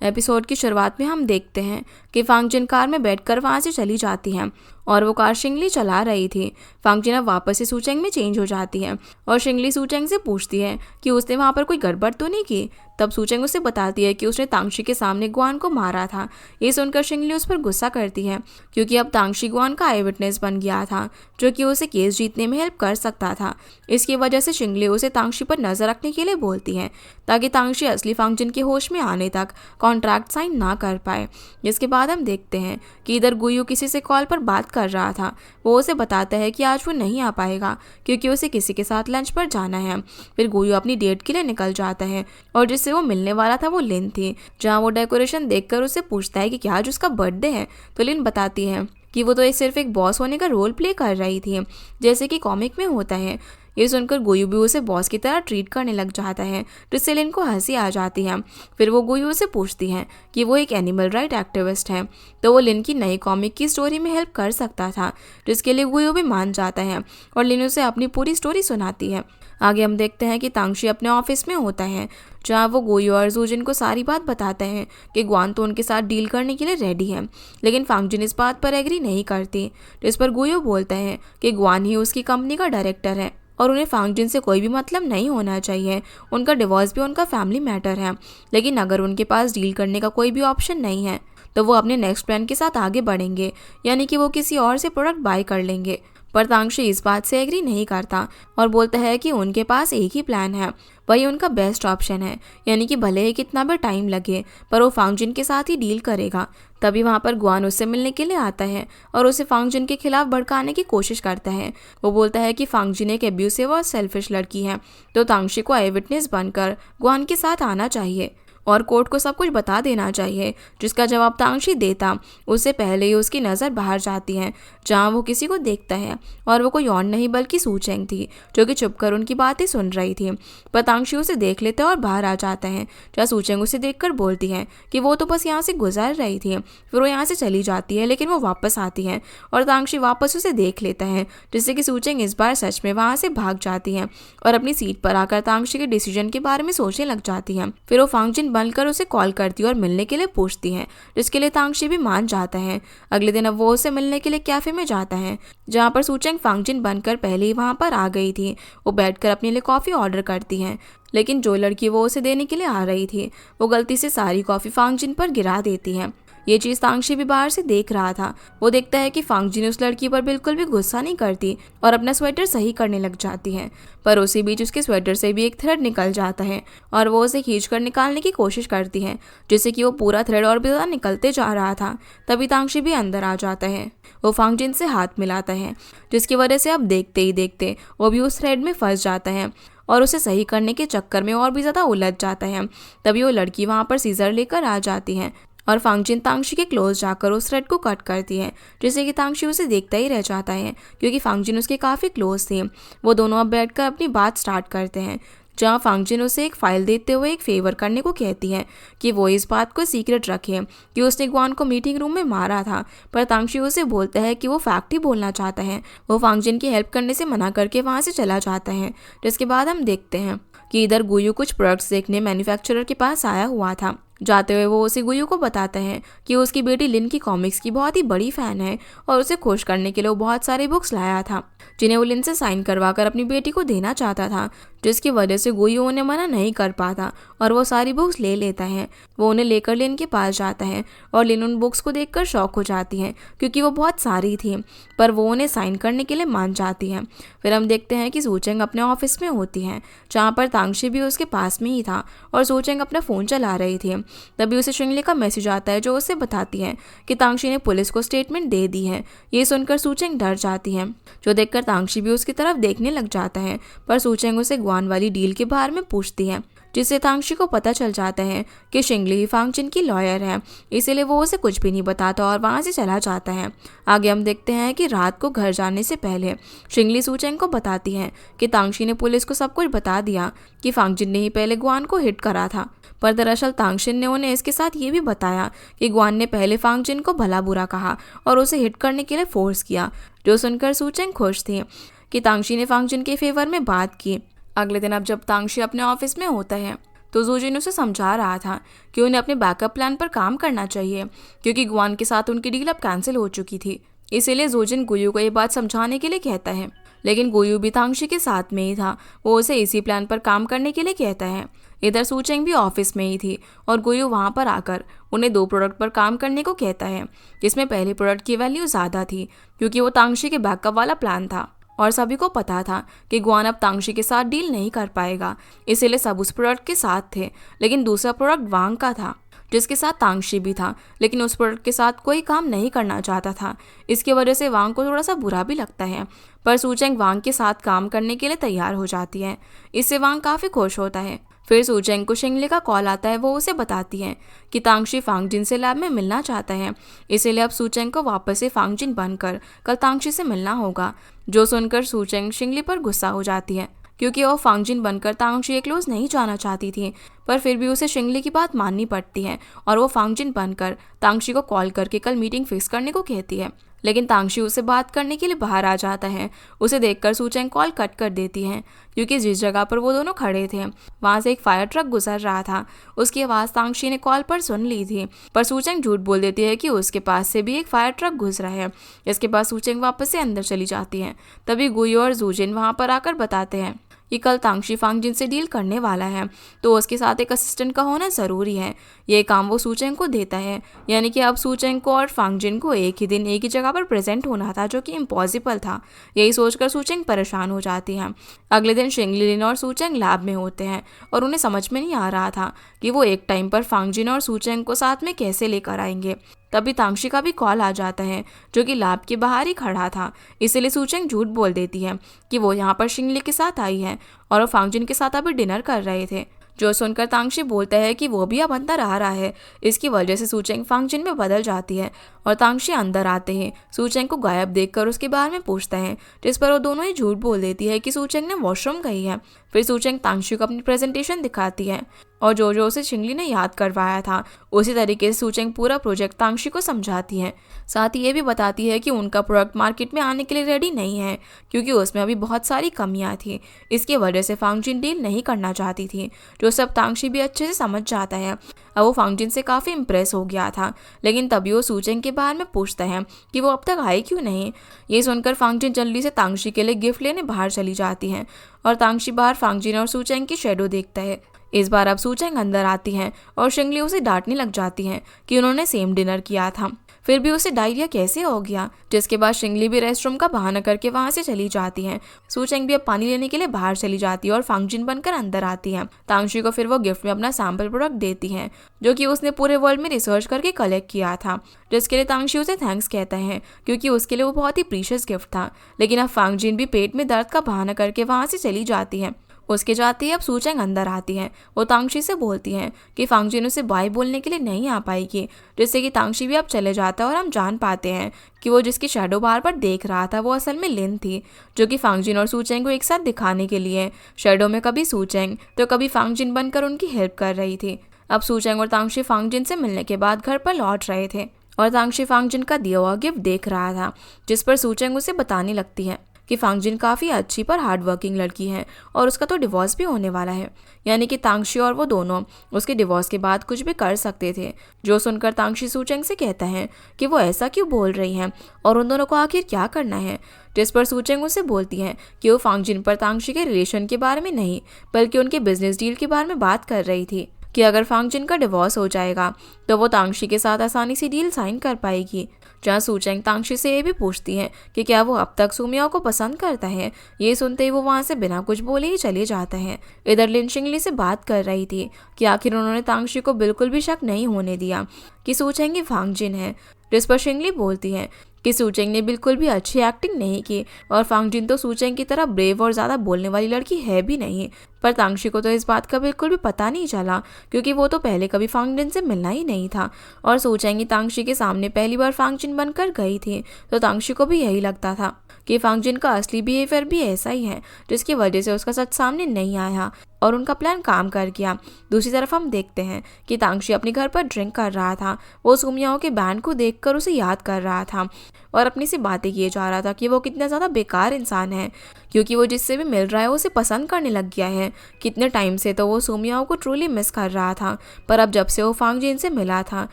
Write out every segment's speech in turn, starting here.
Episode की शुरुआत में हम देखते हैं कि फांगजिन कार में बैठकर वहां से चली जाती है और वो कार शिंगली चला रही थी। फांगजिन अब वापस से सूचेंग में चेंज हो जाती है और शिंगली सूचेंग से पूछती है कि उसने वहां पर कोई गड़बड़ तो नहीं की। तब सूचेंग उसे बताती है कि उसने तांगशी के सामने गुआन को मारा था। ये सुनकर शिंगली उस पर गुस्सा करती है क्योंकि अब तांगशी गुआन का आई विटनेस बन गया था जो कि उसे केस जीतने में हेल्प कर सकता था। इसकी वजह से शिंगली उसे तांगशी पर नजर रखने के लिए बोलती है ताकि तांगशी असली फांगजिन के होश में आने तक कॉन्ट्रैक्ट साइन ना कर पाए। जिसके बाद हम देखते हैं कि इधर गुयू किसी से कॉल पर बात कर रहा था। वो उसे बताता है कि आज वो नहीं आ पाएगा क्योंकि उसे किसी के साथ लंच पर जाना है। फिर गुयू अपनी डेट के लिए निकल जाता है और जिससे वो मिलने वाला था वो लिन थी। जहाँ वो डेकोरेशन देखकर उसे पूछता है कि क्या आज उसका बर्थडे है, तो लिन बताती है कि वो तो सिर्फ एक बॉस होने का रोल प्ले कर रही थी जैसे कि कॉमिक में होता है। ये सुनकर गुयू भी उसे बॉस की तरह ट्रीट करने लग जाता है जिससे लिन को हंसी आ जाती है। फिर वो गुयू से पूछती है कि वो एक एनिमल राइट एक्टिविस्ट है तो वो लिन की नई कॉमिक की स्टोरी में हेल्प कर सकता था, जिसके लिए गुयू भी मान जाता है और लिन उसे अपनी पूरी स्टोरी सुनाती है। आगे हम देखते हैं कि तांगशी अपने ऑफिस में होता है जहाँ वो गुयू और जूजिन को सारी बात बताते हैं कि गुआन तो उनके साथ डील करने के लिए रेडी है, लेकिन फांगजिन इस बात पर एग्री नहीं करती। जिस पर गुयू बोलता है कि गुआन ही उसकी कंपनी का डायरेक्टर है और उन्हें फांगजिन से कोई भी मतलब नहीं होना चाहिए। उनका डिवोर्स भी उनका फैमिली मैटर है, लेकिन अगर उनके पास डील करने का कोई भी ऑप्शन नहीं है तो वो अपने नेक्स्ट प्लान के साथ आगे बढ़ेंगे, यानी कि वो किसी और से प्रोडक्ट बाय कर लेंगे। पर तांगशी इस बात से एग्री नहीं करता और बोलता है कि उनके पास एक ही प्लान है, वही उनका बेस्ट ऑप्शन है, यानी कि भले ही कितना भी टाइम लगे पर वो फांगजिन के साथ ही डील करेगा। तभी वहाँ पर गुआन उससे मिलने के लिए आता है और उसे फांगजिन के खिलाफ भड़काने की कोशिश करता है। वो बोलता है कि फांगजिन एक एब्यूसिव और सेल्फिश लड़की है तो तांगशी को आई विटनेस बनकर गुआन के साथ आना चाहिए और कोर्ट को सब कुछ बता देना चाहिए। जिसका जवाब तांगशी देता उससे पहले ही उसकी नज़र बाहर जाती है जहाँ वो किसी को देखता है और वो कोई और नहीं बल्कि सूचेंग थी जो कि छुपकर उनकी बातें सुन रही थी। पर तांगशी उसे देख लेता है और बाहर आ जाता है जहाँ सूचेंग उसे देखकर बोलती है कि वो तो बस यहाँ से गुजर रही थी। फिर वो यहाँ से चली जाती है लेकिन वो वापस आती है और तांगशी वापस उसे देख लेता है जिससे कि सूचेंग इस बार सच में वहाँ से भाग जाती है और अपनी सीट पर आकर तांगशी के डिसीजन के बारे में सोचने लग जाती है। फिर वो फांगजिन बनकर उसे कॉल करती है और मिलने के लिए पूछती है, जिसके लिए तांगशी भी मान जाता है। अगले दिन अब वो उसे मिलने के लिए कैफे में जाता है जहाँ पर सूचेंग फांगजिन बनकर पहले ही वहाँ पर आ गई थी। वो बैठकर अपने लिए कॉफ़ी ऑर्डर करती है, लेकिन जो लड़की वो उसे देने के लिए आ रही थी वो गलती से सारी कॉफ़ी फांगजिन पर गिरा देती है। ये चीज़ तांगशी भी बाहर से देख रहा था। वो देखता है कि फांगजिन उस लड़की पर बिल्कुल भी गुस्सा नहीं करती और अपना स्वेटर सही करने लग जाती है, पर उसी बीच उसके स्वेटर से भी एक थ्रेड निकल जाता है और वो उसे खींचकर निकालने की कोशिश करती है जिससे कि वो पूरा थ्रेड और भी ज़्यादा निकलते जा रहा था। तभी तांगशी भी अंदर आ जाता है। वो फांगजिन से हाथ मिलाता है जिसकी वजह से अब देखते ही देखते वो भी उस थ्रेड में फंस जाता है और उसे सही करने के चक्कर में और भी ज़्यादा उलझ जाता है। तभी वो लड़की वहाँ पर सीजर लेकर आ जाती है और फांगजिन तांगशी के क्लोज जाकर उस थ्रेड को कट करती है जिससे कि तांगशी उसे देखता ही रह जाता है क्योंकि फांगजिन उसके काफ़ी क्लोज थे। वो दोनों अब बैठकर अपनी बात स्टार्ट करते हैं जहाँ फांगजिन उसे एक फ़ाइल देते हुए एक फेवर करने को कहती है कि वो इस बात को सीक्रेट रखे कि उसने गुआन को मीटिंग रूम में मारा था। पर तांगशी उसे बोलता है कि वो फैक्ट ही बोलना चाहता है। वो फांगजिन की हेल्प करने से मना करके वहाँ से चला जाता है। जिसके बाद हम देखते हैं कि इधर गुयू कुछ प्रोडक्ट्स देखने मैन्युफैक्चरर के पास आया हुआ था। जाते हुए वो उसे गुयू को बताता है कि उसकी बेटी लिन की कॉमिक्स की बहुत ही बड़ी फ़ैन है और उसे खुश करने के लिए वो बहुत सारे बुक्स लाया था जिन्हें वो लिन से साइन करवा कर अपनी बेटी को देना चाहता था, जिसकी वजह से गुयू उन्हें मना नहीं कर पाता और वो सारी बुक्स ले लेता है। वो उन्हें लेकर लिन के पास जाता है और लिन उन बुक्स को देखकर शॉक हो जाती है क्योंकि वो बहुत सारी थी, पर वो उन्हें साइन करने के लिए मान जाती है। फिर हम देखते हैं कि सूचेंग अपने ऑफिस में होती है जहाँ पर तांगशी भी उसके पास में ही था और सूचेंग अपना फ़ोन चला रही थी। तभी उसे शिंगली का मैसेज आता है जो उसे बताती है कि तांगशी ने पुलिस को स्टेटमेंट दे दी है। ये सुनकर सूचेंग डर जाती है, जो देखकर तांगशी भी उसकी तरफ देखने लग जाता है। पर सूचेंग उसे गुआन वाली डील के बारे में पूछती है जिससे तांगशी को पता चल जाता है कि शिंगली ही फांगजिन की लॉयर है, इसीलिए वो उसे कुछ भी नहीं बताता और वहाँ से चला जाता है। आगे हम देखते हैं कि रात को घर जाने से पहले शिंगली सूचेंग को बताती है कि तांगशी ने पुलिस को सब कुछ बता दिया कि फांगजिन ने ही पहले गुआन को हिट करा था। पर दरअसल तांगशिन ने उन्हें इसके साथ ये भी बताया कि गुआन ने पहले फांगजिन को भला बुरा कहा और उसे हिट करने के लिए फोर्स किया, जो सुनकर सूचेंग खुश थी कि तांगशी ने फांगजिन के फेवर में बात की। अगले दिन अब जब तांगशी अपने ऑफिस में होता है तो जूजिन उसे समझा रहा था कि उन्हें अपने बैकअप प्लान पर काम करना चाहिए, क्योंकि गुआन के साथ उनकी डील अब कैंसिल हो चुकी थी। इसीलिए जूजिन गुयू को ये बात समझाने के लिए कहता है, लेकिन गुयू भी तांगशी के साथ में ही था। वो उसे इसी प्लान पर काम करने के लिए कहता है। इधर सूचेंग भी ऑफिस में ही थी और गुयू वहां पर आकर उन्हें 2 प्रोडक्ट पर काम करने को कहता है, जिसमें पहले प्रोडक्ट की वैल्यू ज़्यादा थी, क्योंकि वो तांगशी के बैकअप वाला प्लान था और सभी को पता था कि गुआन अब तांगशी के साथ डील नहीं कर पाएगा। इसीलिए सब उस प्रोडक्ट के साथ थे, लेकिन दूसरा प्रोडक्ट वांग का था, जिसके साथ तांगशी भी था, लेकिन उस प्रोडक्ट के साथ कोई काम नहीं करना चाहता था। इसकी वजह से वांग को थोड़ा सा बुरा भी लगता है, पर सूचेंग वांग के साथ काम करने के लिए तैयार हो जाती है। इससे वांग काफ़ी खुश होता है। फिर सूचेंग को शिंगली का कॉल आता है। वो उसे बताती है कि तांगशी फांगजिन से लैब में मिलना चाहता है, इसीलिए अब सूचेंग को वापस से फांगजिन बनकर कल तांगशी से मिलना होगा। जो सुनकर सूचेंग शिंगली पर गुस्सा हो जाती है, क्योंकि वो फांगजिन बनकर तांगशी के क्लोज नहीं जाना चाहती थी, पर फिर भी उसे शिंगली की बात माननी पड़ती है और वो फांगजिन बनकर तांगशी को कॉल करके कल मीटिंग फिक्स करने को कहती है। लेकिन तांगशी उसे बात करने के लिए बाहर आ जाता है। उसे देखकर सूचेंग कॉल कट कर देती है, क्योंकि जिस जगह पर वो दोनों खड़े थे वहां से एक फायर ट्रक गुजर रहा था। उसकी आवाज़ तांगशी ने कॉल पर सुन ली थी, पर सूचेंग झूठ बोल देती है कि उसके पास से भी एक फायर ट्रक गुजरा है। इसके बाद सूचेंग वापस से अंदर चली जाती है। तभी गुयू और जूजिन वहां पर आकर बताते हैं कि कल तांगशी फांगजिन से डील करने वाला है, तो उसके साथ एक असिस्टेंट का होना ज़रूरी है। ये काम वो सूचेंग को देता है, यानी कि अब सूचेंग को और फांगजिन को एक ही दिन एक ही जगह पर प्रेजेंट होना था, जो कि इम्पॉसिबल था। यही सोचकर सूचेंग परेशान हो जाती है। अगले दिन शिंगलिन और सूचेंग लैब में होते हैं और उन्हें समझ में नहीं आ रहा था कि वो एक टाइम पर फांगजिन और सूचेंग को साथ में कैसे लेकर आएंगे। तभी तांगशी का भी कॉल आ जाता है, जो कि लैब के बाहर ही खड़ा था। इसीलिए सूचेंग झूठ बोल देती है कि वो यहाँ पर शिंगली के साथ आई है और वो फांगजिन के साथ अभी डिनर कर रहे थे। जो सुनकर तांगशी बोलता है कि वो भी अब अंदर आ रहा है। इसकी वजह से सूचेंग फांगजिन में बदल जाती है और तांगशी अंदर आते हैं सूचेंग को गायब देखकर उसके बारे में पूछता है, जिस पर वो दोनों ही झूठ बोल देती है कि सूचेंग ने वॉशरूम गई है। फिर सूचेंग तांगशी को अपनी प्रेजेंटेशन दिखाती है और जो उसे शिंगली ने याद करवाया था उसी तरीके से सूचेंग पूरा प्रोजेक्ट तांगशी को समझाती है। साथ ही ये भी बताती है कि उनका प्रोडक्ट मार्केट में आने के लिए रेडी नहीं है, क्योंकि उसमें अभी बहुत सारी कमियां थी। इसकी वजह से फांगजिन डील नहीं करना चाहती थी, जो सब तांगशी भी अच्छे से समझ जाता है। अब वो फांगजिन से काफ़ी इम्प्रेस हो गया था, लेकिन तभी वो सूचेंग के बारे में पूछता है कि वो अब तक आई क्यों नहीं। ये सुनकर फांगजिन जल्दी से तांगशी के लिए गिफ्ट लेने बाहर चली जाती है और तांगशी बाहर फांगजिन और सूचेंग की शेडो देखता है। इस बार अब सूचेंग अंदर आती है और शिंगली उसे डांटने लग जाती है कि उन्होंने सेम डिनर किया था, फिर भी उसे डायरिया कैसे हो गया। जिसके बाद शिंगली भी रेस्टरूम का बहाना करके वहां से चली जाती है। सूचेंग भी अब पानी लेने के लिए बाहर चली जाती है और फांगजिन बनकर अंदर आती है। तांगशी को फिर वो गिफ्ट में अपना सैम्पल प्रोडक्ट देती है, जो कि उसने पूरे वर्ल्ड में रिसर्च करके कलेक्ट किया था, जिसके लिए तांगशी उसे थैंक्स कहता है, क्योंकि उसके लिए वो बहुत ही प्रीशियस गिफ्ट था। लेकिन अब फांगजिन भी पेट में दर्द का बहाना करके वहां से चली जाती है। उसके जाते ही अब सूचेंग अंदर आती है। वो तांगशी से बोलती है कि फांगजिन उसे बाय बोलने के लिए नहीं आ पाएगी, जिससे कि तांगशी भी अब चले जाता है और हम जान पाते हैं कि वो जिसकी शैडो बार पर देख रहा था वो असल में लिन थी, जो कि फांगजिन और सूचेंग को एक साथ दिखाने के लिए शैडो में कभी सूचेंग तो कभी फांगजिन बनकर उनकी हेल्प कर रही थी। अब सूचेंग और तांगशी फांगजिन से मिलने के बाद घर पर लौट रहे थे और तांगशी फांगजिन का दिया हुआ गिफ्ट देख रहा था, जिस पर सूचेंग उसे बताने लगती है कि फांगजिन काफ़ी अच्छी पर हार्ड वर्किंग लड़की है और उसका तो डिवोर्स भी होने वाला है, यानी कि तांगशी और वो दोनों उसके डिवोर्स के बाद कुछ भी कर सकते थे। जो सुनकर तांगशी सूचेंग से कहता है कि वो ऐसा क्यों बोल रही हैं और उन दोनों को आखिर क्या करना है। जिस पर सूचेंग उसे बोलती है कि वो फांगजिन पर तांगशी के रिलेशन के बारे में नहीं, बल्कि उनके बिजनेस डील के बारे में बात कर रही थी कि अगर फांगजिन का डिवोर्स हो जाएगा तो वो तांगशी के साथ आसानी से डील साइन कर पाएगी। जहाँ सूचेंग तांगशी से ये भी पूछती है कि क्या वो अब तक सुमिया को पसंद करता है। ये सुनते ही वो वहाँ से बिना कुछ बोले ही चले जाता है। इधर लिन शिंगली से बात कर रही थी कि आखिर उन्होंने तांगशी को बिल्कुल भी शक नहीं होने दिया कि सूचेंग फांगजिन है, जिस पर शिंगली बोलती है कि सूचेंग ने बिल्कुल भी अच्छी एक्टिंग नहीं की और फांगजिन तो सूचेंग की तरह ब्रेव और ज़्यादा बोलने वाली लड़की है भी नहीं। पर तांगशी को तो इस बात का बिल्कुल भी पता नहीं चला, क्योंकि वो तो पहले कभी फांगजिन से मिलना ही नहीं था और सूचेंग तांगशी के सामने पहली बार फांगजिन बनकर गई थी, तो तांगशी को भी यही लगता था कि फांगजिन का असली बिहेवियर भी ऐसा ही है, जिसकी वजह से उसका सच सामने नहीं आया। और उनका प्लान काम कर गया। दूसरी तरफ हम देखते हैं कि तांगशी अपने घर पर ड्रिंक कर रहा था। वो सुमियाओ के बैंड को देखकर उसे याद कर रहा था और अपनी सी बातें किए जा रहा था कि वो कितना ज़्यादा बेकार इंसान है, क्योंकि वो जिससे भी मिल रहा है उसे पसंद करने लग गया है। कितने टाइम से तो वो सुमियाओ को ट्रूली मिस कर रहा था, पर अब जब से वो फांग जिन से मिला था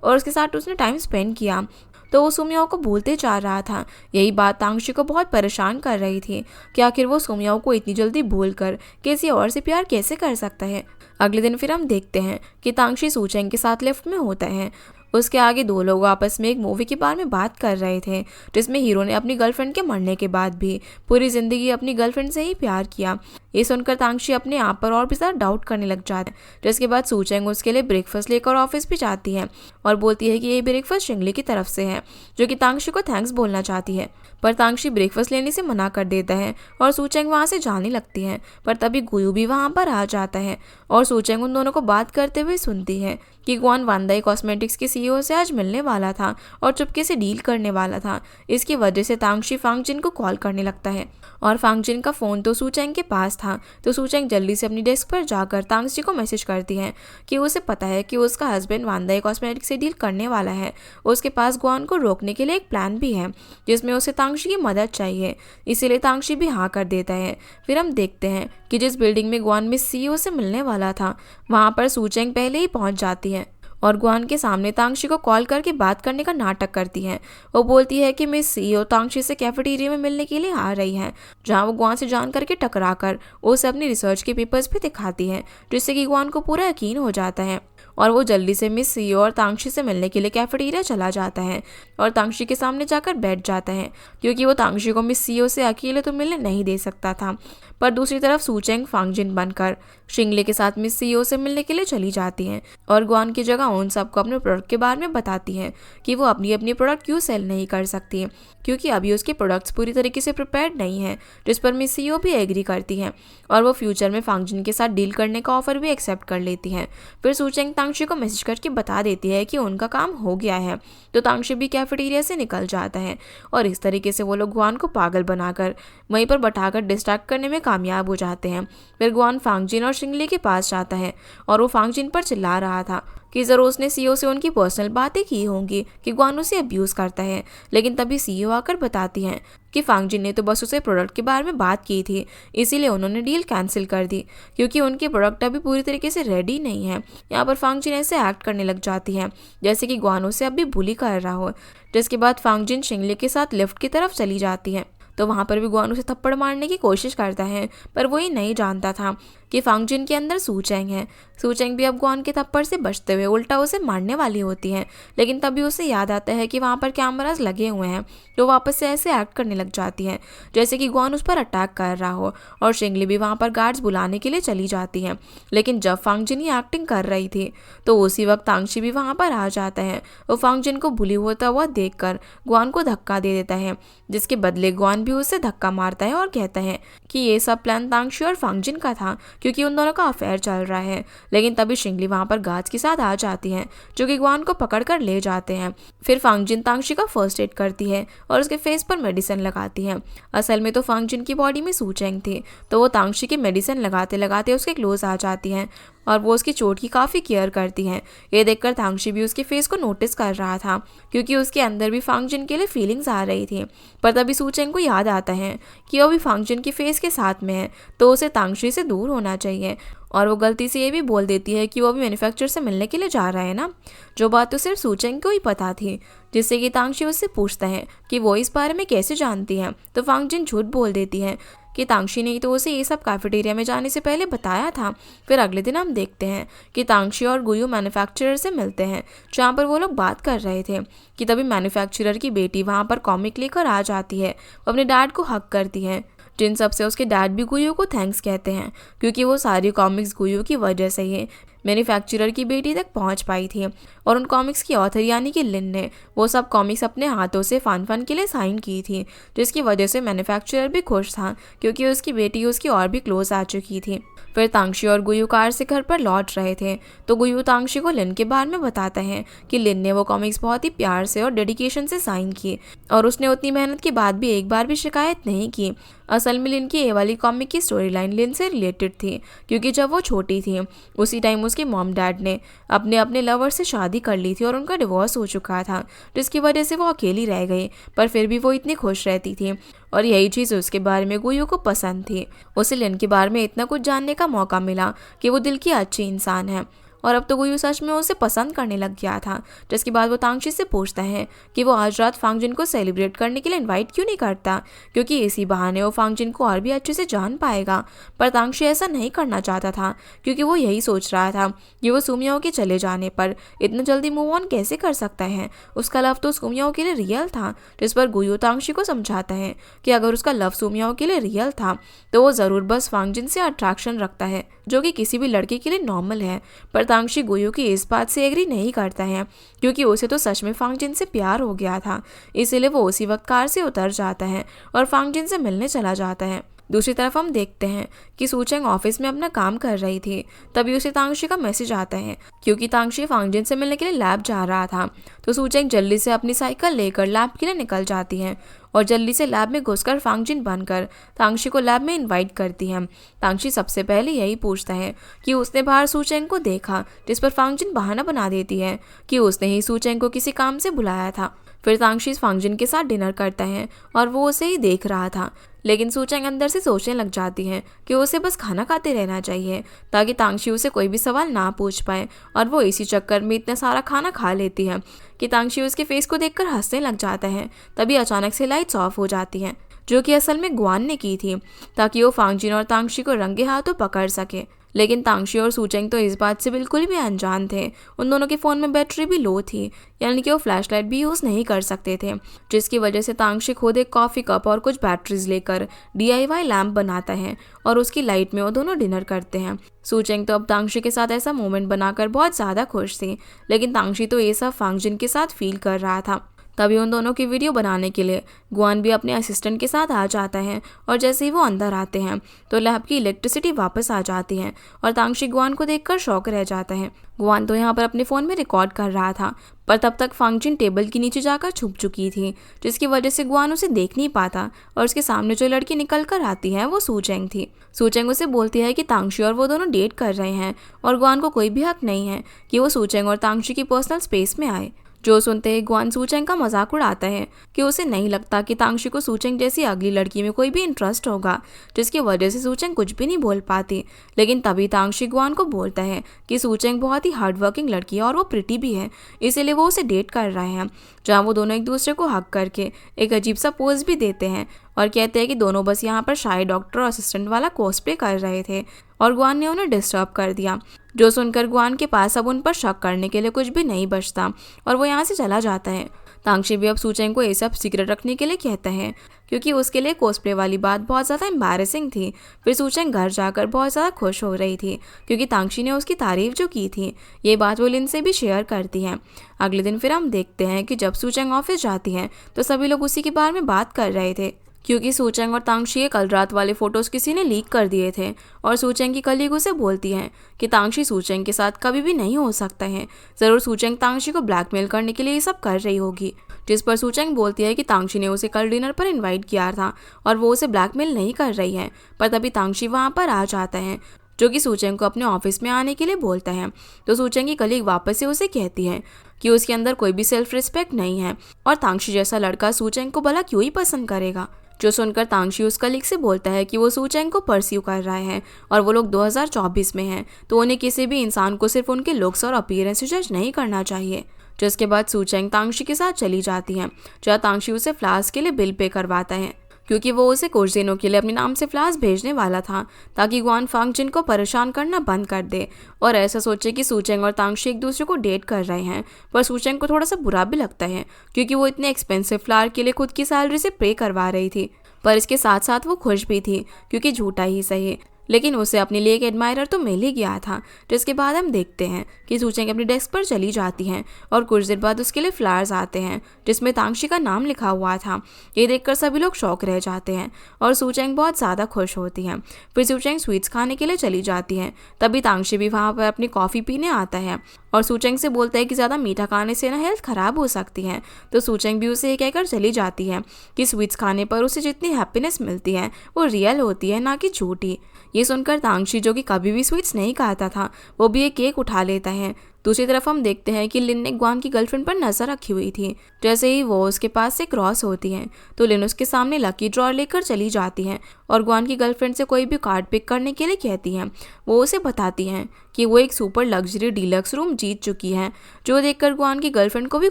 और उसके साथ उसने टाइम स्पेंड किया तो वो सुमियाओ को भूलते जा रहा था। यही बात तांगशी को बहुत परेशान कर रही थी कि आखिर वो सुमियाओ को इतनी जल्दी भूलकर किसी और से प्यार कैसे कर सकता है। अगले दिन फिर हम देखते हैं कि तांगशी सूचेंग के साथ लिफ्ट में होता है। उसके आगे दो लोग आपस में एक मूवी के बारे में बात कर रहे थे, जिसमें हीरो ने अपनी गर्लफ्रेंड के मरने के बाद भी पूरी जिंदगी अपनी गर्लफ्रेंड से ही प्यार किया। ये सुनकर तांगशी अपने आप पर और भी ज़्यादा डाउट करने लग जाता है। जिसके बाद सूचेंग उसके लिए ब्रेकफास्ट लेकर ऑफिस भी जाती है और बोलती है कि ये ब्रेकफास्ट शिंगली की तरफ से है, जो कि तांगशी को थैंक्स बोलना चाहती है। पर तांगशी ब्रेकफास्ट लेने से मना कर देता है और सूचेंग वहाँ से जाने लगती है। पर तभी गुयू भी वहाँ पर आ जाता है और सूचेंग उन दोनों को बात करते हुए सुनती है कि गुआन वांदाई कॉस्मेटिक्स के सीईओ से आज मिलने वाला था और चुपके से डील करने वाला था। इसकी वजह से तांगशी फांग जिन को कॉल करने लगता है और फांग जिन का फ़ोन तो सूचेंग के पास था। तो सूचेंग जल्दी से अपनी डेस्क पर जाकर तांगशी को मैसेज करती है कि उसे पता है कि उसका हस्बैंड वांदाई कॉस्मेटिक्स से डील करने वाला है। उसके पास गुआन को रोकने के लिए एक प्लान भी है जिसमें उसे तांगशी की मदद चाहिए, इसीलिए तांगशी भी हाँ कर देता है। फिर हम देखते हैं कि जिस बिल्डिंग में गुआन मिस सीईओ से मिलने वाला था वहाँ पर सूचेंग पहले ही पहुँच जाती है और गुआन के सामने तांगशी को कॉल करके बात करने का नाटक करती है। वो बोलती है कि मिस सीईओ तांगशी से कैफेटेरिया में मिलने के लिए आ रही है, जहाँ वो गुआन से जान करके टकरा कर उसे अपनी रिसर्च के पेपर्स भी दिखाती है, जिससे कि गुआन को पूरा यकीन हो जाता है और वो जल्दी से मिस सीईओ और तांगशी से मिलने के लिए कैफेटेरिया चला जाता है और तांगशी के सामने जाकर बैठ जाता है, क्योंकि वो तांगशी को मिस सीईओ से अकेले तो मिलने नहीं दे सकता था। पर दूसरी तरफ सूचेंग फांगजिन बनकर शिंगले के साथ मिस सीईओ से मिलने के लिए चली जाती हैं और गुआन की जगह उन सबको अपने प्रोडक्ट के बारे में बताती हैं कि वो अपनी अपनी प्रोडक्ट क्यों सेल नहीं कर सकती, क्योंकि अभी उसके प्रोडक्ट्स पूरी तरीके से प्रिपेयर्ड नहीं है, जिस पर मिस सीईओ भी एग्री करती है और वो फ्यूचर में फांगजिन के साथ डील करने का ऑफर भी एक्सेप्ट कर लेती हैं। फिर सूचेंग तांगशी को मैसेज करके बता देती है कि उनका काम हो गया है, तो तांगशी भी कैफेटेरिया से निकल जाता है और इस तरीके से वो लोग गुआन को पागल बनाकर वहीं पर बैठाकर डिस्ट्रैक्ट करने में कामयाब हो जाते हैं। फिर गुआन फांगजिन और शिंगले के पास जाता है और वो फांगजिन पर चिल्ला रहा था कि ज़रूर उसने सीईओ से उनकी पर्सनल बातें की होंगी कि गुआन उसे अब्यूज़ करता है, लेकिन तभी सीईओ आकर बताती हैं कि फांगजिन ने तो बस उसे प्रोडक्ट के बारे में बात की थी, इसीलिए उन्होंने डील कैंसिल कर दी, क्योंकि उनके प्रोडक्ट अभी पूरी तरीके से रेडी नहीं है। यहाँ पर फांगजिन ऐसे एक्ट करने लग जाती है जैसे कि गुआन उसे अभी बुली कर रहा हो। जिसके बाद फांगजिन शिंगले के साथ लिफ्ट की तरफ चली जाती है, तो वहाँ पर भी गुआन उसे थप्पड़ मारने की कोशिश करता है, पर वो ये नहीं जानता था कि फांगजिन के अंदर सूचेंग है। सूचेंग भी अब गुआन के थप्पड़ से बचते हुए उल्टा उसे मारने वाली होती है, लेकिन तभी उसे याद आता है कि वहाँ पर कैमरास लगे हुए हैं, तो वापस से ऐसे एक्ट करने लग जाती है जैसे कि गुआन उस पर अटैक कर रहा हो और शिंगली भी वहाँ पर गार्ड्स बुलाने के लिए चली जाती है। लेकिन जब फांगजिन ही एक्टिंग कर रही थी तो उसी वक्त तांगशी भी वहाँ पर आ जाता है। वो फांगजिन को बुली होता हुआ देखकर गुआन को धक्का दे देता है, जिसके बदले गुआन भी उसे धक्का मारता है और कहता है कि ये सब प्लान तांगशी और फांगजिन का था, क्योंकि उन दोनों का अफेयर चल रहा है। लेकिन तभी शिंगली वहाँ पर गार्ड्स के साथ आ जाती हैं, जो कि गुआन को पकड़ कर ले जाते हैं। फिर फांगजिन तांगशी का फर्स्ट एड करती है और उसके फेस पर मेडिसिन लगाती है। असल में तो फांगजिन की बॉडी में सूचेंग थी, तो वो तांगशी की मेडिसिन लगाते लगाते उसके क्लोज आ जाती हैं और वो उसकी चोट की काफ़ी केयर करती हैं। ये देखकर तांगशी भी उसके फेस को नोटिस कर रहा था, क्योंकि उसके अंदर भी फांगजिन के लिए फीलिंग्स आ रही थी। पर तभी सूचेंग को याद आता है कि वो भी फांगजिन की फेस के साथ में है, तो उसे तांगशी से दूर होना चाहिए और वो गलती से ये भी बोल देती है कि वो भी मैन्युफैक्चरर से मिलने के लिए जा रहा है ना, जो बात तो सिर्फ सूचेंग को ही पता थी। जिससे कि तांगशी उससे पूछता है कि वो इस बारे में कैसे जानती है, तो फांगजिन झूठ बोल देती है कि तांगशी ने तो उसे ये सब कैफेटेरिया में जाने से पहले बताया था। फिर अगले दिन हम देखते हैं कि तांगशी और गुयू मैन्युफैक्चरर से मिलते हैं, जहाँ पर वो लोग बात कर रहे थे कि तभी मैन्युफैक्चरर की बेटी वहाँ पर कॉमिक लेकर आ जाती है। वो अपने डैड को हक करती है, जिन सब से उसके डैड भी गुयू को थैंक्स कहते हैं, क्योंकि वो सारी कॉमिक्स गुयू की वजह से ही मैन्युफैक्चरर की बेटी तक पहुंच पाई थी। और उन कॉमिक्स की ऑथर यानी कि लिन ने वो सब कॉमिक्स अपने हाथों से फन के लिए साइन की थी, जिसकी वजह से मैन्युफैक्चरर भी खुश था, क्योंकि उसकी बेटी उसकी और भी क्लोज आ चुकी थी। फिर तांगशी और गुयू कार से घर पर लौट रहे थे, तो गुयू तांगशी को लिन के बारे में बताता है कि लिन ने वो कॉमिक्स बहुत ही प्यार से और डेडिकेशन से साइन की और उसने उतनी मेहनत के बाद भी एक बार भी शिकायत नहीं की। असल में लिन की ये वाली कॉमिक की स्टोरी लाइन लिन से रिलेटेड थी, क्योंकि जब वो छोटी थी उसी टाइम उसके मॉम डैड ने अपने अपने लवर से शादी कर ली थी और उनका डिवोर्स हो चुका था, जिसकी वजह से वो अकेली रह गई। पर फिर भी वो इतनी खुश रहती थी और यही चीज़ उसके बारे में गुयू को पसंद थी। उसे लिन के बारे में इतना कुछ जानने का मौका मिला कि वो दिल की अच्छी इंसान है। और अब तो गुयू सच में उसे पसंद करने लग गया था। जिसके बाद वो तांगशी से पूछता है कि वो आज रात फांगजिन को सेलिब्रेट करने के लिए इनवाइट क्यों नहीं करता, क्योंकि इसी बहाने वो फांगजिन को और भी अच्छे से जान पाएगा। पर तांगशी ऐसा नहीं करना चाहता था, क्योंकि वो यही सोच रहा था कि वो सुमियाओ के चले जाने पर इतना जल्दी मूव ऑन कैसे कर सकता है। उसका लव तो सुमियाओ के लिए रियल था। जिस पर गुयू तांगशी को समझाता है कि अगर उसका लव सुमियाओ के लिए रियल था तो वो ज़रूर बस फांगजिन से अट्रैक्शन रखता है, जो कि किसी भी लड़के के लिए नॉर्मल है। पर तांगशी गुयू की इस बात से एग्री नहीं करता है, क्योंकि उसे तो सच में फांगजिन से प्यार हो गया था। इसीलिए वो उसी वक्त कार से उतर जाता है और फांगजिन से मिलने चला जाता है। दूसरी तरफ हम देखते हैं कि सूचेंग ऑफिस में अपना काम कर रही थी। तभी उसे तांगशी का मैसेज आता है, क्योंकि तांगशी फांगजिन से मिलने के लिए लैब जा रहा था। तो सूचेंग जल्दी से अपनी साइकिल लेकर लैब के लिए निकल जाती है और जल्दी से लैब में घुसकर फांगजिन बनकर तांगशी को लैब में इनवाइट करती है। तांगशी सबसे पहले यही पूछता है कि उसने बाहर सूचेंग को देखा, जिस पर फांगजिन बहाना बना देती है कि उसने ही सूचेंग को किसी काम से बुलाया था। फिर तांगशी फांगजिन के साथ डिनर करता है और वो उसे ही देख रहा था। लेकिन सूचेंग अंदर से सोचने लग जाती है कि उसे बस खाना खाते रहना चाहिए, ताकि तांगशी उसे कोई भी सवाल ना पूछ पाए। और वो इसी चक्कर में इतना सारा खाना खा लेती है कि तांगशी उसके फेस को देखकर हंसने लग जाता है। तभी अचानक से लाइट्स ऑफ हो जाती हैं, जो कि असल में गुआन ने की थी, ताकि वो फांगजिन और तांगशी को रंगे हाथों पकड़ सके। लेकिन तांगशी और सूचेंग तो इस बात से बिल्कुल भी अनजान थे। उन दोनों के फ़ोन में बैटरी भी लो थी, यानी कि वो फ्लैशलाइट भी यूज़ नहीं कर सकते थे, जिसकी वजह से तांगशी खुद एक कॉफ़ी कप और कुछ बैटरीज लेकर DIY लैम्प बनाता है और उसकी लाइट में वो दोनों डिनर करते हैं। सूचेंग तो अब तांगशी के साथ ऐसा मोमेंट बनाकर बहुत ज़्यादा खुश थी, लेकिन तांगशी तो ये सब फांगजिन के साथ फील कर रहा था। तभी उन दोनों की वीडियो बनाने के लिए गुआन भी अपने असिस्टेंट के साथ आ जाता है और जैसे ही वो अंदर आते हैं तो लैब की इलेक्ट्रिसिटी वापस आ जाती है और तांगशी गुआन को देखकर शॉक रह जाता है। गुआन तो यहाँ पर अपने फ़ोन में रिकॉर्ड कर रहा था, पर तब तक फांगजिन टेबल के नीचे जाकर छुप चुकी थी, जिसकी वजह से गुआन उसे देख नहीं पाता। और उसके सामने जो लड़की निकल कर आती है वो सूचेंग थी। सूचेंग उसे बोलती है कि तांगशी और वो दोनों डेट कर रहे हैं और गुआन को कोई भी हक नहीं है कि वो सूचेंग और तांगशी की पर्सनल स्पेस में आए। जो सुनते ही गुआन सूचेंग का मजाक उड़ाता है कि उसे नहीं लगता कि तांगशी को सूचेंग जैसी अगली लड़की में कोई भी इंटरेस्ट होगा, जिसकी वजह से सूचेंग कुछ भी नहीं बोल पाती। लेकिन तभी तांगशी गुआन को बोलता है कि सूचेंग बहुत ही हार्ड वर्किंग लड़की है और वो प्रिटी भी है, इसीलिए वो उसे डेट कर रहे हैं। जहाँ वो दोनों एक दूसरे को हक करके एक अजीब सा पोज भी देते हैं और कहते हैं कि दोनों बस यहाँ पर शाही डॉक्टर और असिस्टेंट वाला कॉस्प्ले कर रहे थे और गुआन ने उन्हें डिस्टर्ब कर दिया। जो सुनकर गुआन के पास अब उन पर शक करने के लिए कुछ भी नहीं बचता और वो यहाँ से चला जाता है। तांगशी भी अब सूचेंग को ये सब सीक्रेट रखने के लिए कहता है, क्योंकि उसके लिए कॉस्प्ले वाली बात बहुत ज़्यादा एम्बैरेसिंग थी। फिर सूचेंग घर जाकर बहुत ज़्यादा खुश हो रही थी, क्योंकि तांगशी ने उसकी तारीफ जो की थी ये बात वो लिन से भी शेयर करती है। अगले दिन फिर हम देखते हैं कि जब सूचेंग ऑफिस जाती है तो सभी लोग उसी के बारे में बात कर रहे थे, क्योंकि सूचेंग और तांगशी के कल रात वाले फोटोज़ किसी ने लीक कर दिए थे। और सूचेंग की कलीग उसे बोलती है कि तांगशी सूचेंग के साथ कभी भी नहीं हो सकता है, ज़रूर सूचेंग तांगशी को ब्लैकमेल करने के लिए ये सब कर रही होगी। जिस पर सूचेंग बोलती है कि तांगशी ने उसे कल डिनर पर इनवाइट किया था और वो उसे ब्लैकमेल नहीं कर रही है। पर तभी तांगशी वहाँ पर आ जाता है, जो कि सूचेंग को अपने ऑफिस में आने के लिए बोलता है। तो सूचेंग की कलीग वापस से उसे कहती है कि उसके अंदर कोई भी सेल्फ रिस्पेक्ट नहीं है और तांगशी जैसा लड़का सूचेंग को भला क्यों ही पसंद करेगा। जो सुनकर तांगशी उस कलीग से बोलता है कि वो सूचेंग को परस्यू कर रहा है और वो लोग 2024 में हैं, तो उन्हें किसी भी इंसान को सिर्फ उनके लुक्स और अपीयरेंस से जज नहीं करना चाहिए। जिसके बाद सूचेंग तांगशी के साथ चली जाती है, जहाँ तांगशी उसे फ्लावर्स के लिए बिल पे करवाता है, क्योंकि वो उसे कुछ दिनों के लिए अपने नाम से फ्लावर्स भेजने वाला था, ताकि गुआन फांगजिन को परेशान करना बंद कर दे और ऐसा सोचे कि सूचेंग और तांगशी एक दूसरे को डेट कर रहे हैं। पर सूचेंग को थोड़ा सा बुरा भी लगता है, क्योंकि वो इतने एक्सपेंसिव फ्लावर के लिए खुद की सैलरी से पे करवा रही थी। पर इसके साथ साथ वो खुश भी थी, क्योंकि झूठा ही सही लेकिन उसे अपने लिए एक एडमायरर तो मिल ही गया था। जिसके बाद हम देखते हैं कि सूचेंग अपनी डेस्क पर चली जाती हैं और कुछ देर बाद उसके लिए फ्लावर्स आते हैं जिसमें तांगशी का नाम लिखा हुआ था। ये देखकर सभी लोग शॉक रह जाते हैं और सूचेंग बहुत ज़्यादा खुश होती हैं। फिर सूचेंग स्वीट्स खाने के लिए चली जाती हैं। तभी तांगशी भी वहाँ पर अपनी कॉफ़ी पीने आता है और सूचेंग से बोलता है कि ज़्यादा मीठा खाने से ना हेल्थ ख़राब हो सकती है। तो सूचेंग भी उसे ये कहकर चली जाती है कि स्वीट्स खाने पर उसे जितनी हैप्पीनेस मिलती है वो रियल होती है, ना कि झूठी। ये सुनकर तांगशी, जो कि कभी भी स्वीट्स नहीं खाता था, वो भी एक केक उठा लेता है। दूसरी तरफ हम देखते हैं कि लिन ने ग्वान की गर्लफ्रेंड पर नजर रखी हुई थी। जैसे ही वो उसके पास से क्रॉस होती है तो लिन उसके सामने लकी ड्रॉर लेकर चली जाती है और ग्वान की गर्लफ्रेंड से कोई भी कार्ड पिक करने के लिए कहती है। वो उसे बताती हैं कि वो एक सुपर लग्जरी डीलक्स रूम जीत चुकी है, जो देखकर ग्वान की गर्लफ्रेंड को भी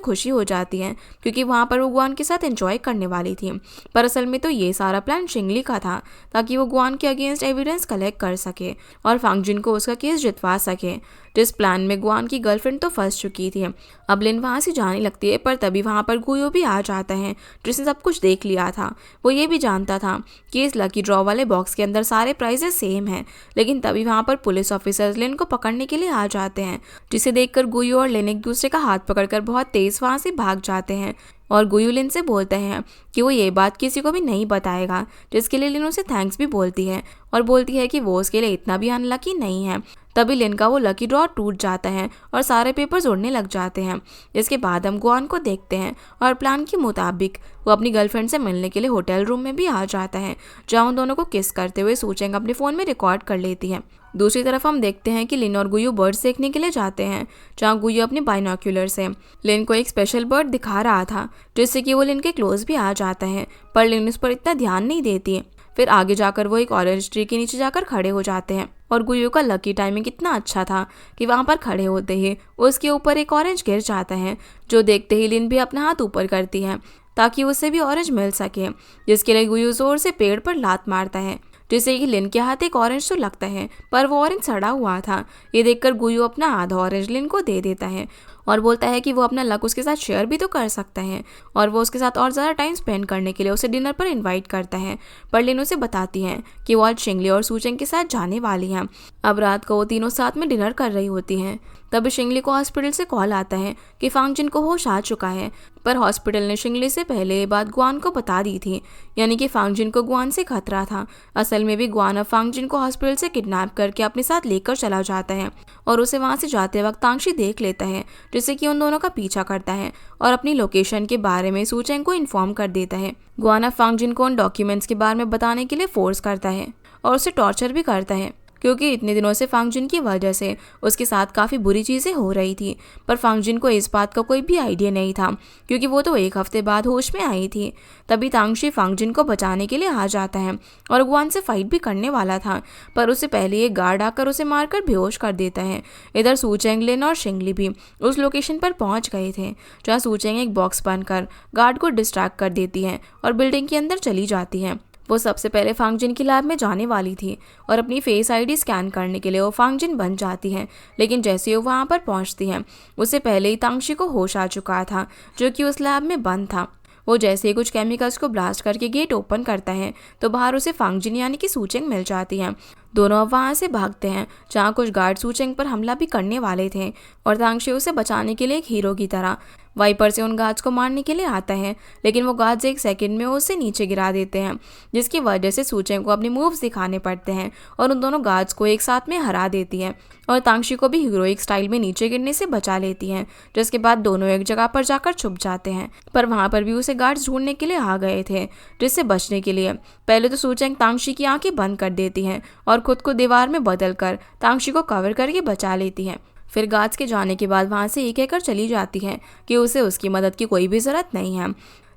खुशी हो जाती है क्योंकि वहाँ पर वो ग्वान के साथ एंजॉय करने वाली थी। पर असल में तो ये सारा प्लान शिंगली का था, ताकि वो ग्वान के अगेंस्ट एविडेंस कलेक्ट कर सके और फांगजिन को उसका केस जितवा सके। जिस प्लान में ग्वान की गर्लफ्रेंड तो फंस चुकी थी। अब लिन वहाँ से जाने लगती है, पर तभी वहाँ पर गुयो भी आ जाता है, जिसने सब कुछ देख लिया था। वो ये भी जानता था कि इस लकी ड्रॉ वाले बॉक्स के अंदर सारे प्राइजेस सेम हैं, लेकिन तभी वहाँ पर पुलिस ऑफिसर्स लिन को पकड़ने के लिए आ जाते हैं, जिसे देखकर गुयो और लिन एक दूसरे का हाथ पकड़कर बहुत तेज वहाँ से भाग जाते हैं। और गुयो लिन से बोलते हैं कि वो ये बात किसी को भी नहीं बताएगा, जिसके लिए लिन उसे थैंक्स भी बोलती है और बोलती है कि वो उसके लिए इतना भी अनलकी नहीं है। तभी लिन का वो लकी ड्रॉ टूट जाता है और सारे पेपर्स उड़ने लग जाते हैं। इसके बाद हम ग्वान को देखते हैं और प्लान के मुताबिक वो अपनी गर्लफ्रेंड से मिलने के लिए होटल रूम में भी आ जाता है, जहाँ उन दोनों को किस करते हुए सूचेंग अपने फ़ोन में रिकॉर्ड कर लेती है। दूसरी तरफ हम देखते हैं कि लिन और गुयो बर्ड्स देखने के लिए जाते हैं, जहाँ गुयो अपने बाइनोक्यूलर से लिन को एक स्पेशल बर्ड दिखा रहा था, जिससे कि वो लिन के क्लोज भी आ जाता है, पर लिन उस पर इतना ध्यान नहीं देती। फिर आगे जाकर वो एक ऑरेंज ट्री के नीचे जाकर खड़े हो जाते हैं और गुयो का लकी टाइमिंग इतना अच्छा था कि वहाँ पर खड़े होते ही उसके ऊपर एक ऑरेंज गिर जाता है, जो देखते ही लिन भी अपना हाथ ऊपर करती है ताकि उसे भी ऑरेंज मिल सके, जिसके लिए गुयो जोर से पेड़ पर लात मारता है, जिससे कि लिन के हाथ एक ऑरेंज तो लगता है, पर वो ऑरेंज सड़ा हुआ था। ये देखकर गुयो अपना आधा ऑरेंज लिन को दे देता है और बोलता है कि वो अपना लक उसके साथ शेयर भी तो कर सकता है, और वो उसके साथ और ज़्यादा टाइम स्पेंड करने के लिए उसे डिनर पर इनवाइट करता है। पर लिन उसे बताती है कि वो आज शिंगली और सूचेंग के साथ जाने वाली हैं। अब रात को वो तीनों साथ में डिनर कर रही होती हैं। तभी शिंगली को हॉस्पिटल से कॉल आता है कि फांगजिन को होश आ चुका है, पर हॉस्पिटल ने शिंगली से पहले ये बात ग्वान को बता दी थी, यानी कि फांगजिन को ग्वान से खतरा था। असल में भी ग्वान अब फांगजिन को हॉस्पिटल से किडनैप करके अपने साथ लेकर चला जाता है और उसे वहाँ से जाते वक्त तांगशी देख लेता है, जिससे कि उन दोनों का पीछा करता है और अपनी लोकेशन के बारे में सूचेंग को इन्फॉर्म कर देता है। ग्वान अब फांगजिन को उन डॉक्यूमेंट्स के बारे में बताने के लिए फोर्स करता है और उसे टॉर्चर भी करता है, क्योंकि इतने दिनों से फांगजिन की वजह से उसके साथ काफ़ी बुरी चीज़ें हो रही थी। पर फांगजिन को इस बात का कोई भी आइडिया नहीं था, क्योंकि वो तो एक हफ्ते बाद होश में आई थी। तभी तांगशी फांगजिन को बचाने के लिए आ जाता है और ग्वान से फाइट भी करने वाला था, पर उससे पहले एक गार्ड आकर उसे मारकर बेहोश कर देता है। इधर सूचेंग, लिन और शिंगली भी उस लोकेशन पर पहुंच गए थे, जहाँ सूचेंग एक बॉक्स बनकर गार्ड को डिस्ट्रैक्ट कर देती है और बिल्डिंग के अंदर चली जाती है। वो सबसे पहले फांगजिन की लैब में जाने वाली थी और अपनी फेस आईडी स्कैन करने के लिए वो फांगजिन बन जाती है, लेकिन जैसे ही वो वहाँ पर पहुँचती है उससे पहले ही तांगशी को होश आ चुका था, जो कि उस लैब में बंद था। वो जैसे ही कुछ केमिकल्स को ब्लास्ट करके गेट ओपन करता है तो बाहर उसे फांगजिन यानी कि सूचेंग मिल जाती है। दोनों अब वहाँ से भागते हैं, जहाँ कुछ गार्ड सूचेंग पर हमला भी करने वाले थे और तांगशी उसे बचाने के लिए एक हीरो की तरह वाइपर से उन गार्ड्स को मारने के लिए आता है, लेकिन वो गार्ड्स एक सेकंड में उसे नीचे गिरा देते हैं, जिसकी वजह से सूचेंग को अपने मूव्स दिखाने पड़ते हैं और उन दोनों गार्ड्स को एक साथ में हरा देती है और तांगशी को भी हीरोइक स्टाइल में नीचे गिरने से बचा लेती हैं, जिसके बाद दोनों एक जगह पर जाकर छुप जाते हैं। पर वहाँ पर भी उसे गार्ड्स ढूंढने के लिए आ गए थे, जिससे बचने के लिए पहले तो सूचेंग तांगशी की आंखें बंद कर देती हैं और खुद को दीवार में बदलकर तांगशी को कवर करके बचा लेती है। फिर गार्ड्स के जाने के बाद वहाँ से ये कहकर चली जाती है कि उसे उसकी मदद की कोई भी ज़रूरत नहीं है,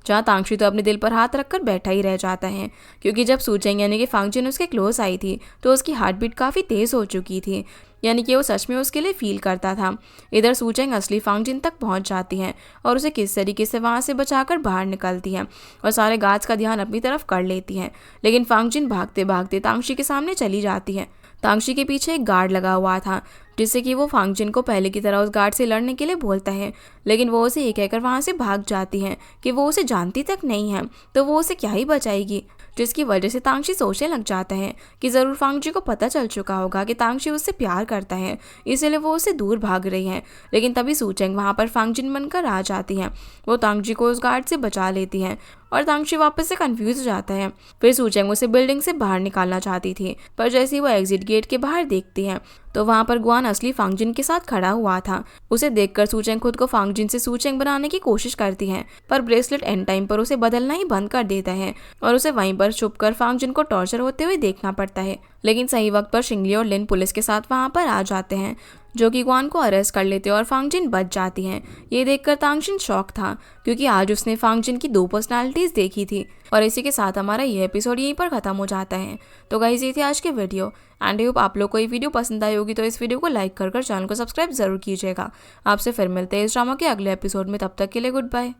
जहाँ तांगशी तो अपने दिल पर हाथ रखकर बैठा ही रह जाता है, क्योंकि जब सूचेंग यानी कि फांगजिन उसके क्लोज आई थी तो उसकी हार्ट बीट काफ़ी तेज़ हो चुकी थी, यानी कि वो सच में उसके लिए फील करता था। इधर सूचेंग असली फांगजिन तक पहुंच जाती है और उसे किस तरीके से वहां से बचाकर बाहर निकलती है और सारे गार्ड्स का ध्यान अपनी तरफ कर लेती है, लेकिन फांगजिन भागते भागते तांगशी के सामने चली जाती है। तांगशी के पीछे एक गार्ड लगा हुआ था, जिससे कि वो फांगजिन को पहले की तरह उस गार्ड से लड़ने के लिए बोलता है, लेकिन वो उसे ये कहकर वहाँ से भाग जाती है कि वो उसे जानती तक नहीं है, तो वो उसे क्या ही बचाएगी। जिसकी वजह से तांगशी सोचने लग जाता है कि ज़रूर फांगजी को पता चल चुका होगा कि तांगशी उससे प्यार करता है, इसलिए वो उससे दूर भाग रही है। लेकिन तभी सूचेंग वहाँ पर फांगजिन बनकर आ जाती है। वो तांगजी को उस गार्ड से बचा लेती है और तांगशी वापस से कंफ्यूज हो जाता है। फिर सूचेंग उसे बिल्डिंग से बाहर निकालना चाहती थी, पर जैसे ही वो एग्जिट गेट के बाहर देखती है तो वहाँ पर गुआन असली फांगजिन के साथ खड़ा हुआ था। उसे देखकर सूचेंग खुद को फांगजिन से सूचेंग बनाने की कोशिश करती है, पर ब्रेसलेट एंड टाइम पर उसे बदलना ही बंद कर देता है और उसे वहीं पर छुपकर फांगजिन को टॉर्चर होते हुए देखना पड़ता है। लेकिन सही वक्त पर शिंगली और लिन पुलिस के साथ वहाँ पर आ जाते हैं, जो कि गुआन को अरेस्ट कर लेते और फांगजिन बच जाती हैं। ये देखकर तांगशिन शॉक था, क्योंकि आज उसने फांगजिन की 2 पर्सनालिटीज देखी थी। और इसी के साथ हमारा ये एपिसोड यहीं पर खत्म हो जाता है। तो गाइस, ये थी आज के वीडियो एंड होप आप लोग को ये वीडियो पसंद आई होगी। तो इस वीडियो को लाइक कर चैनल को सब्सक्राइब जरूर कीजिएगा। आपसे फिर मिलते हैं इस ड्रामा के अगले एपिसोड में। तब तक के लिए गुड बाय।